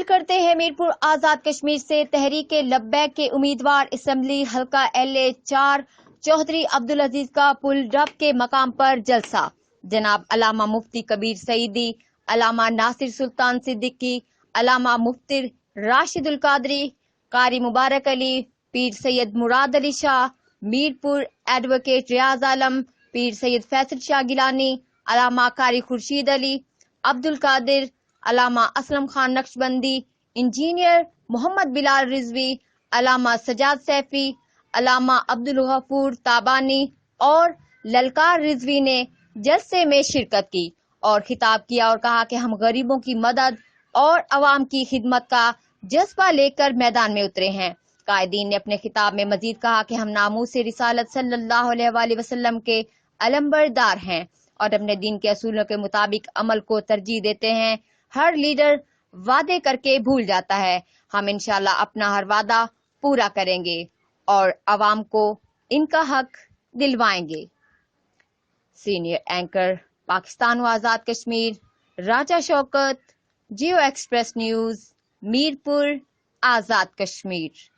کرتے ہیں میرپور آزاد کشمیر سے تحریک لبیک کے امیدوار اسمبلی حلقہ LA4 چوہدری عبدالعزیز کا پل ڈب کے مقام پر جلسہ۔ جناب علامہ مفتی کبیر سعیدی، علامہ ناصر سلطان صدیقی، علامہ مفتی راشد القادری، قاری مبارک علی، پیر سید مراد علی شاہ، میرپور ایڈوکیٹ ریاض عالم، پیر سید فیصل شاہ گیلانی، علامہ قاری خورشید علی، عبدالقادر، علامہ اسلم خان نقشبندی، انجینئر محمد بلال رضوی، علامہ سجاد سیفی، علامہ عبدالغفور تابانی اور للکار رضوی نے جلسے میں شرکت کی اور خطاب کیا اور کہا کہ ہم غریبوں کی مدد اور عوام کی خدمت کا جذبہ لے کر میدان میں اترے ہیں۔ قائدین نے اپنے خطاب میں مزید کہا کہ ہم ناموس رسالت صلی اللہ علیہ وآلہ وسلم کے علمبردار ہیں اور اپنے دین کے اصولوں کے مطابق عمل کو ترجیح دیتے ہیں۔ ہر لیڈر وعدے کر کے بھول جاتا ہے، ہم انشاءاللہ اپنا ہر وعدہ پورا کریں گے اور عوام کو ان کا حق دلوائیں گے۔ سینئر اینکر پاکستان و آزاد کشمیر راجہ شوکت، جیو ایکسپریس نیوز، میرپور آزاد کشمیر۔